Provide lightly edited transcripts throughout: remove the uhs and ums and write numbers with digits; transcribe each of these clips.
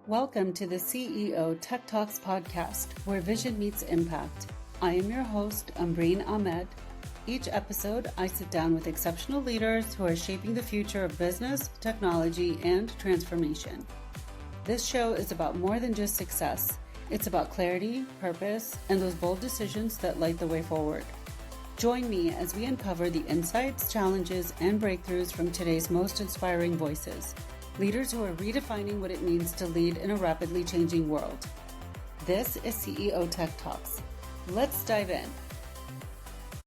Welcome to the CEO Tech Talks podcast, where vision meets impact. I am your host, Ambreen Ahmed. Each episode, I sit down with exceptional leaders who are shaping the future of business, technology, and transformation. This show is about more than just success. It's about clarity, purpose, and those bold decisions that light the way forward. Join me as we uncover the insights, challenges, and breakthroughs from today's most inspiring voices. Leaders who are redefining what it means to lead in a rapidly changing world. This is CEO Tech Talks. Let's dive in.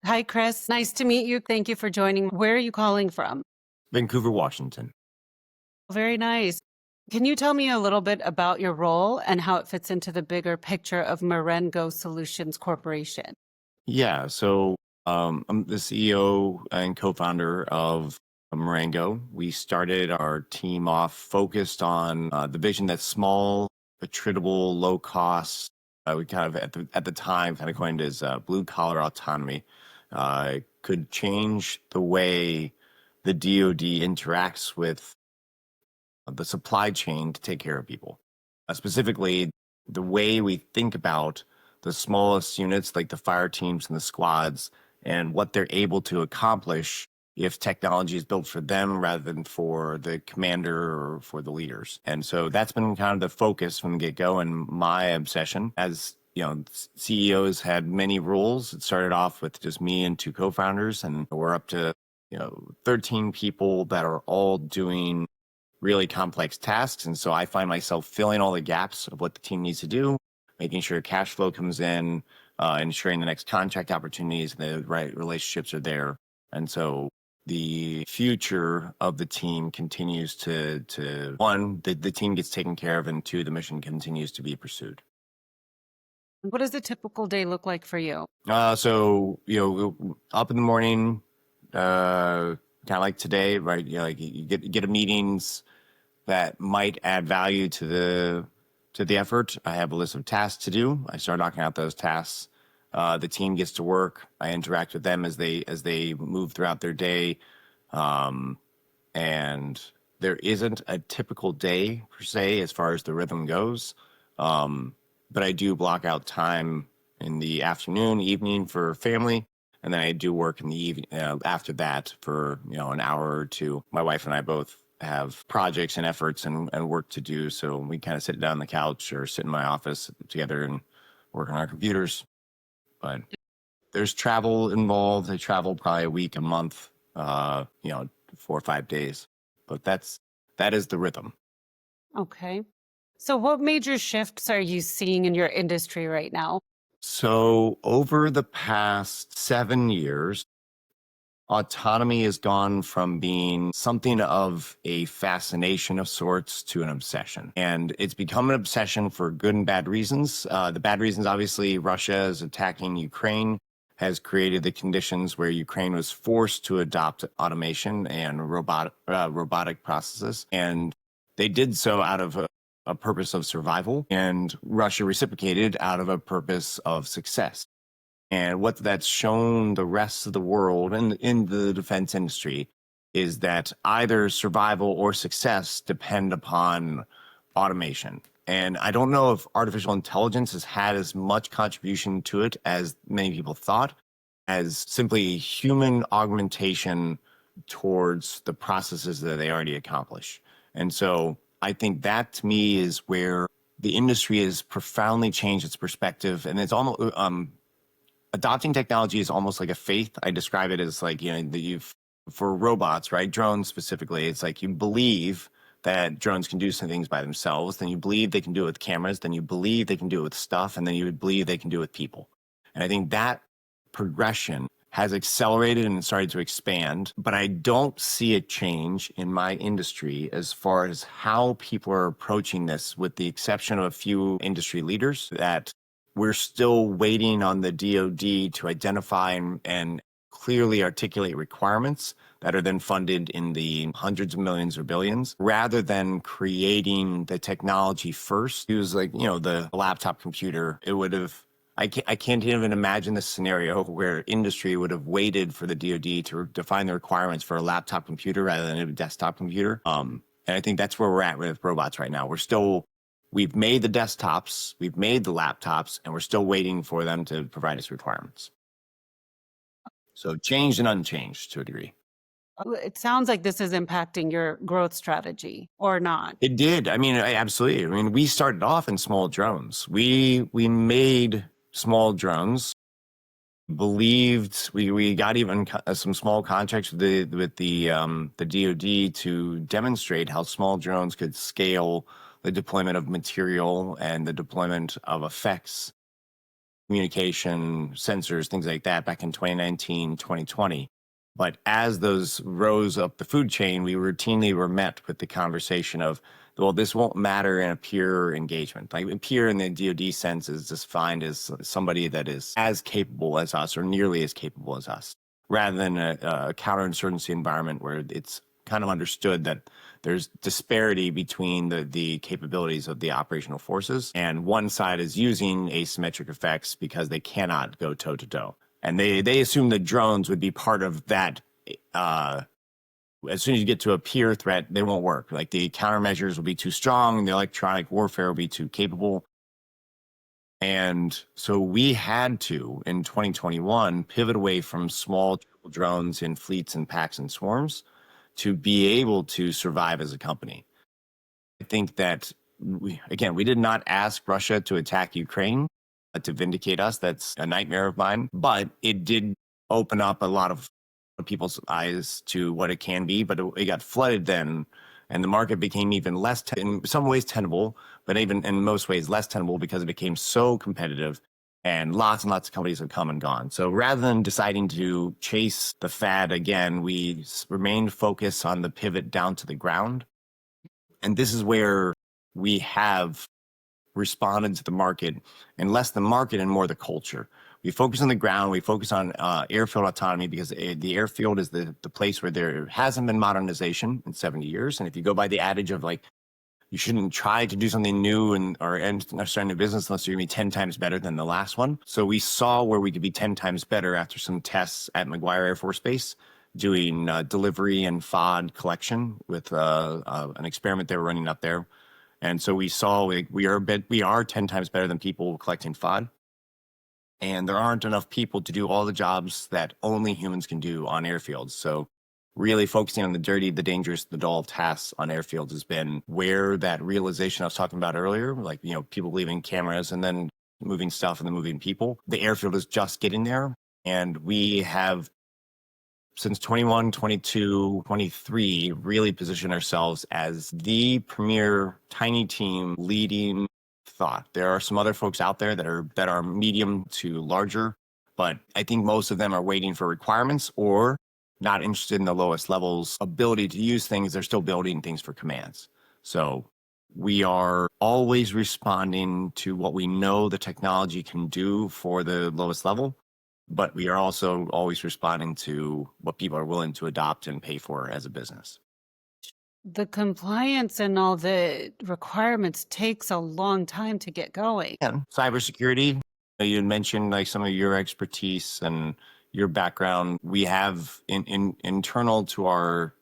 Hi, Chris. Nice to meet you. Thank you for joining. Where are you calling from? Vancouver, Washington. Very nice. Can you tell me a little bit about your role and how it fits into the bigger picture of Maren-go Solutions Corporation? Yeah, so I'm the CEO and co-founder of Maren-go. We started our team off focused on the vision that small, attritable, low cost, we kind of at the time kind of coined as blue collar autonomy, could change the way the DoD interacts with the supply chain to take care of people. Specifically, the way we think about the smallest units like the fire teams and the squads and what they're able to accomplish if technology is built for them rather than for the commander or for the leaders. And so that's been kind of the focus from the get-go, and my obsession. As you know, CEOs had many roles. It started off with just me and two co-founders, and we're up to 13 people that are all doing really complex tasks. And so I find myself filling all the gaps of what the team needs to do, making sure cash flow comes in, ensuring the next contract opportunities and the right relationships are there. And so the future of the team continues to one, the team gets taken care of, and two, the mission continues to be pursued. What does a typical day look like for you? So, up in the morning, kind of like today, right? Like you get a meetings that might add value to the effort. I have a list of tasks to do. I start knocking out those tasks. The team gets to work. I interact with them as they move throughout their day. And there isn't a typical day per se as far as the rhythm goes. But I do block out time in the afternoon, evening for family. And then I do work in the evening after that for, an hour or two. My wife and I both have projects and efforts and work to do. So we kind of sit down on the couch or sit in my office together and work on our computers. But there's travel involved. I travel probably a week, a month, 4 or 5 days. But that is the rhythm. Okay. So what major shifts are you seeing in your industry right now? So over the past 7 years, autonomy has gone from being something of a fascination of sorts to an obsession. And it's become an obsession for good and bad reasons. The bad reasons, obviously, Russia is attacking Ukraine, has created the conditions where Ukraine was forced to adopt automation and robotic processes. And they did so out of a purpose of survival, and Russia reciprocated out of a purpose of success. And what that's shown the rest of the world and in the defense industry is that either survival or success depend upon automation. And I don't know if artificial intelligence has had as much contribution to it as many people thought, as simply human augmentation towards the processes that they already accomplish. And so I think that to me is where the industry has profoundly changed its perspective. And it's almost adopting technology is almost like a faith. I describe it as like, for robots, right? Drones specifically, it's like you believe that drones can do some things by themselves, then you believe they can do it with cameras, then you believe they can do it with stuff, and then you would believe they can do it with people. And I think that progression has accelerated and started to expand, but I don't see a change in my industry as far as how people are approaching this, with the exception of a few industry leaders, that we're still waiting on the DoD to identify and clearly articulate requirements that are then funded in the hundreds of millions or billions, rather than creating the technology first. It was like, the laptop computer. It would have, I can't even imagine the scenario where industry would have waited for the DoD to define the requirements for a laptop computer rather than a desktop computer. And I think that's where we're at with robots right now. We're still We've made the desktops, we've made the laptops, and we're still waiting for them to provide us requirements. So changed and unchanged to a degree. It sounds like this is impacting your growth strategy, or not. It did. I mean, absolutely. I mean, we started off in small drones. We made small drones. Believed we got even some small contracts with the DoD to demonstrate how small drones could scale the deployment of material and the deployment of effects, communication, sensors, things like that back in 2019, 2020. But as those rose up the food chain, we routinely were met with the conversation of, well, this won't matter in a peer engagement. Like peer in the DoD sense is defined as somebody that is as capable as us or nearly as capable as us, rather than a counterinsurgency environment where it's kind of understood that there's disparity between the capabilities of the operational forces, and one side is using asymmetric effects because they cannot go toe to toe. And they assume that drones would be part of that. As soon as you get to a peer threat, they won't work. Like the countermeasures will be too strong, and the electronic warfare will be too capable. And so we had to, in 2021, pivot away from small drones in fleets and packs and swarms to be able to survive as a company. I think that, we did not ask Russia to attack Ukraine to vindicate us. That's a nightmare of mine. But it did open up a lot of people's eyes to what it can be. But it got flooded then, and the market became even less, in some ways tenable, but even in most ways less tenable because it became so competitive. And lots of companies have come and gone. So rather than deciding to chase the fad again, we remained focused on the pivot down to the ground. And this is where we have responded to the market, and less the market and more the culture. We focus on the ground. We focus on airfield autonomy because the airfield is the place where there hasn't been modernization in 70 years. And if you go by the adage of like, you shouldn't try to do something new or start a new business unless you're going to be 10 times better than the last one. So we saw where we could be 10 times better after some tests at McGuire Air Force Base, doing delivery and FOD collection with an experiment they were running up there. And so we saw we are 10 times better than people collecting FOD. And there aren't enough people to do all the jobs that only humans can do on airfields. So really focusing on the dirty, the dangerous, the dull tasks on airfields has been where that realization I was talking about earlier, like, people leaving cameras and then moving stuff and then moving people. The airfield is just getting there. And we have, since 21, 22, 23, really positioned ourselves as the premier tiny team leading thought. There are some other folks out there that are medium to larger, but I think most of them are waiting for requirements or not interested in the lowest levels ability to use things. They're still building things for commands. So we are always responding to what we know the technology can do for the lowest level, but we are also always responding to what people are willing to adopt and pay for as a business. The compliance and all the requirements takes a long time to get going. And cybersecurity, you had mentioned like some of your expertise and your background. We have internal to our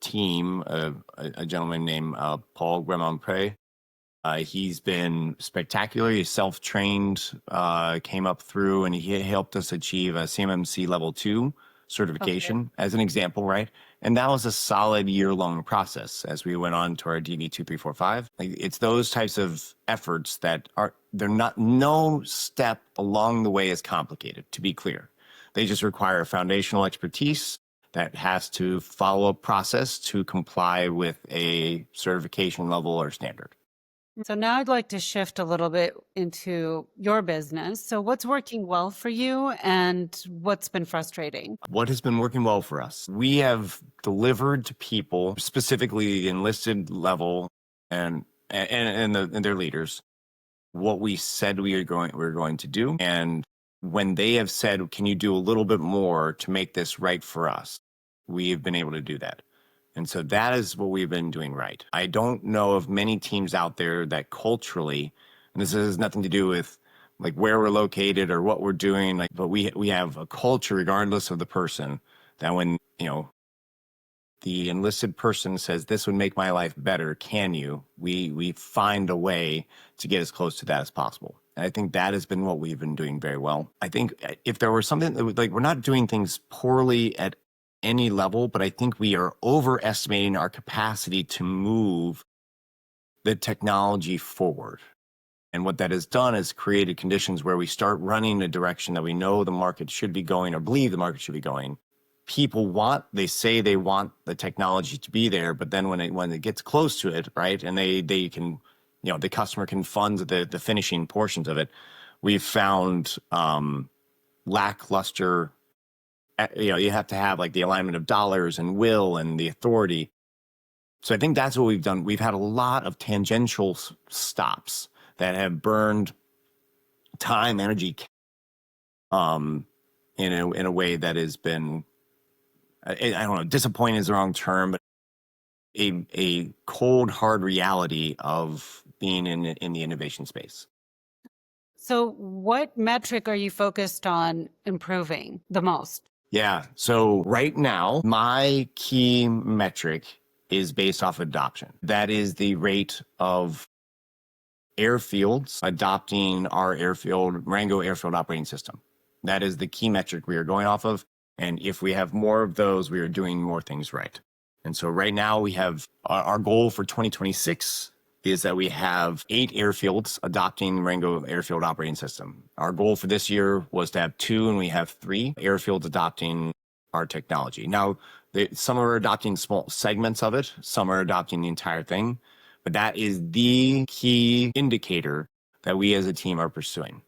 team a gentleman named Paul Gremon-Prey. He's been spectacular. He's self-trained, came up through, and he helped us achieve a CMMC level 2 certification as an example, right? And that was a solid year-long process as we went on to our DD 2345. It's those types of efforts that no step along the way is complicated, to be clear. They just require foundational expertise that has to follow a process to comply with a certification level or standard. So now I'd like to shift a little bit into your business. So what's working well for you and what's been frustrating? What has been working well for us? We have delivered to people, specifically the enlisted level and their leaders, what we said we were going to do. And when they have said, can you do a little bit more to make this right for us? We have been able to do that. And so that is what we've been doing right. I don't know of many teams out there that culturally, and this has nothing to do with like where we're located or what we're doing, but we have a culture regardless of the person that when, the enlisted person says, this would make my life better, can you? We find a way to get as close to that as possible. And I think that has been what we've been doing very well. I think if there were something that like, we're not doing things poorly at any level, but I think we are overestimating our capacity to move the technology forward. And what that has done is created conditions where we start running a direction that we know the market should be going or believe the market should be going. People they say they want the technology to be there, but then when it gets close to it, right, and they can, the customer can fund the finishing portions of it, we've found lackluster. You have to have like the alignment of dollars and will and the authority. So I think that's what we've done. We've had a lot of tangential stops that have burned time, energy, in a way that has been, I don't know, disappointing is the wrong term, but a cold, hard reality of being in the innovation space. So what metric are you focused on improving the most? Yeah. So right now, my key metric is based off adoption. That is the rate of Airfields adopting our Maren-go Airfield operating system. That is the key metric we are going off of. And if we have more of those, we are doing more things right. And so right now we have our goal for 2026 is that we have 8 airfields adopting the Maren-go Airfield operating system. Our goal for this year was to have 2, and we have 3 airfields adopting our technology. Now, some are adopting small segments of it, some are adopting the entire thing, but that is the key indicator that we as a team are pursuing.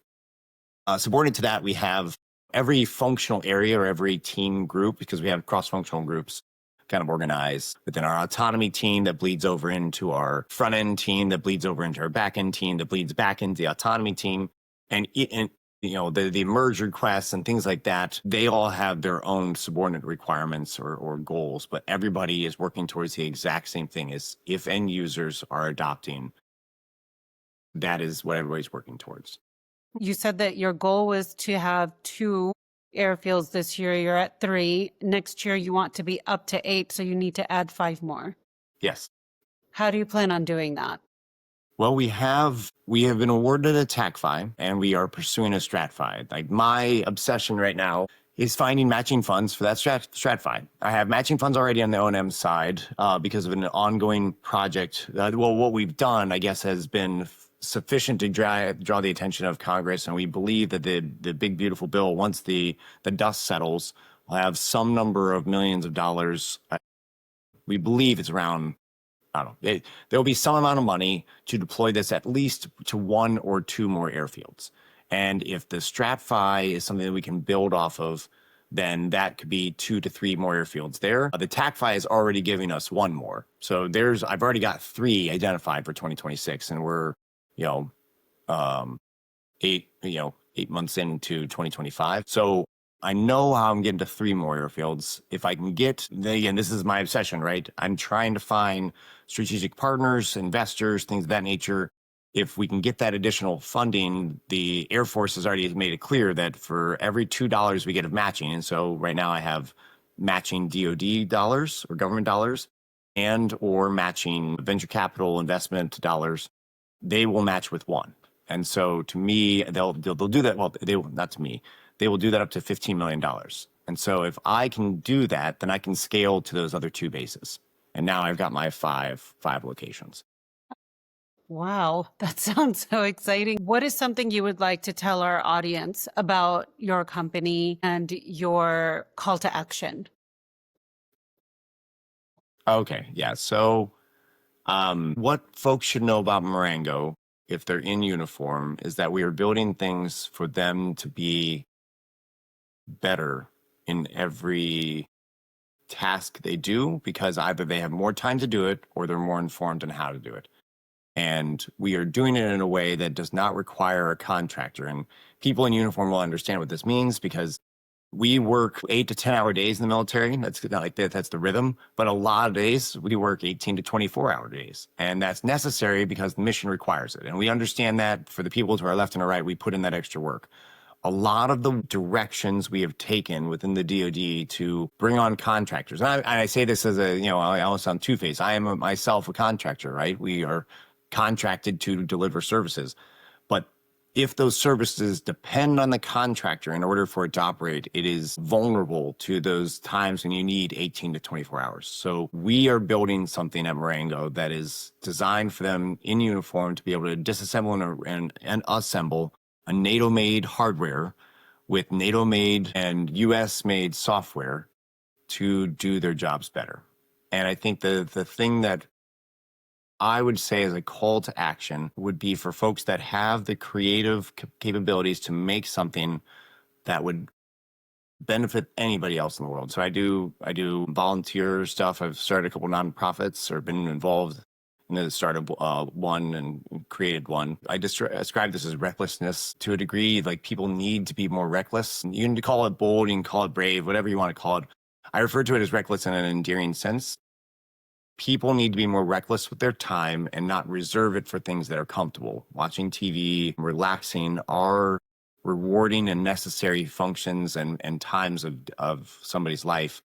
Subordinate to that, we have every functional area or every team group, because we have cross-functional groups kind of organized within our autonomy team that bleeds over into our front-end team, that bleeds over into our back-end team, that bleeds back into the autonomy team. And the merge requests and things like that, they all have their own subordinate requirements or goals, but everybody is working towards the exact same thing. Is if end users are adopting, that is what everybody's working towards. You said that your goal was to have 2 airfields this year. You're at 3. Next year, you want to be up to 8, so you need to add 5 more. Yes. How do you plan on doing that? Well, we have been awarded a TACFI, and we are pursuing a StratFi. Like, my obsession right now is finding matching funds for that StratFi. I have matching funds already on the O&M side because of an ongoing project. What we've done, I guess, has been sufficient to draw the attention of Congress, and we believe that the big beautiful bill, once the dust settles, will have some number of millions of dollars. We believe it's around, I don't know, there'll be some amount of money to deploy this at least to 1 or 2 more airfields. And if the StratFi is something that we can build off of, then that could be 2 to 3 more airfields there. The TACFI is already giving us 1 more. So I've already got 3 identified for 2026, and we're 8 months into 2025. So I know how I'm getting to 3 more airfields. If I can again, this is my obsession, right? I'm trying to find strategic partners, investors, things of that nature. If we can get that additional funding, the Air Force has already made it clear that for every $2 we get of matching, and so right now I have matching DoD dollars or government dollars and or matching venture capital investment dollars, they will match with 1. And so to me, they'll do that. Well, not to me. They will do that up to $15 million. And so if I can do that, then I can scale to those other 2 bases. And now I've got my 5 locations. Wow, that sounds so exciting. What is something you would like to tell our audience about your company and your call to action? Okay, yeah. So what folks should know about Maren-go, if they're in uniform, is that we are building things for them to be better in every task they do, because either they have more time to do it or they're more informed on how to do it. And we are doing it in a way that does not require a contractor. And people in uniform will understand what this means, because we work 8 to 10-hour days in the military. That's not like that. That's the rhythm. But a lot of days we work 18 to 24-hour days. And that's necessary because the mission requires it. And we understand that for the people to our left and our right, we put in that extra work. a lot of the directions we have taken within the DoD to bring on contractors. And I say this as I almost sound two-faced. I am myself a contractor, right? We are contracted to deliver services. But if those services depend on the contractor in order for it to operate, it is vulnerable to those times when you need 18 to 24 hours. So we are building something at Maren-go that is designed for them in uniform to be able to disassemble and assemble a NATO-made hardware with NATO-made and US-made software to do their jobs better. And I think the thing that I would say as a call to action would be for folks that have the creative capabilities to make something that would benefit anybody else in the world. So I do volunteer stuff. I've started a couple nonprofits or been involved in the start of one and created one. I describe this as recklessness to a degree. Like, people need to be more reckless. You can call it bold, you can call it brave, whatever you want to call it. I refer to it as reckless in an endearing sense. People need to be more reckless with their time and not reserve it for things that are comfortable. Watching TV, relaxing are rewarding and necessary functions and times of somebody's life.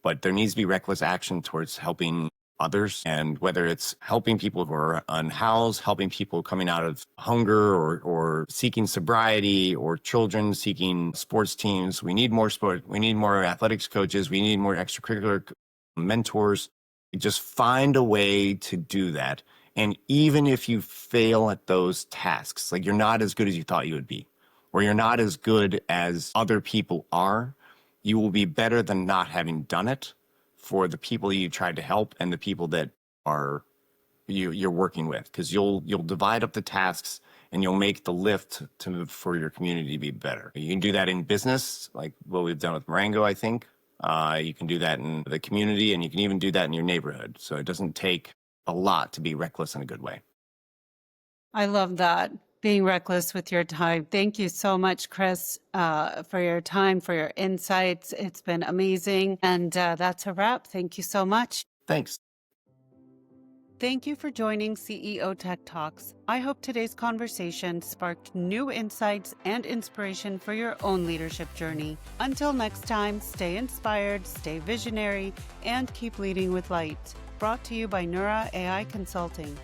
But there needs to be reckless action towards helping others. And whether it's helping people who are unhoused, helping people coming out of hunger or seeking sobriety, or children seeking sports teams. We need more sport. We need more athletics coaches. We need more extracurricular mentors. Just find a way to do that. And even if you fail at those tasks, like you're not as good as you thought you would be, or you're not as good as other people are, you will be better than not having done it for the people you tried to help and the people that are you're working with, because you'll divide up the tasks and you'll make the lift for your community to be better. You can do that in business, like what we've done with Maren-go, I think. You can do that in the community, and you can even do that in your neighborhood. So it doesn't take a lot to be reckless in a good way. I love that. Being reckless with your time. Thank you so much, Chris, for your time, for your insights. It's been amazing. And that's a wrap. Thank you so much. Thanks. Thank you for joining CEO Tech Talks. I hope today's conversation sparked new insights and inspiration for your own leadership journey. Until next time, stay inspired, stay visionary, and keep leading with light. Brought to you by Neura AI Consulting.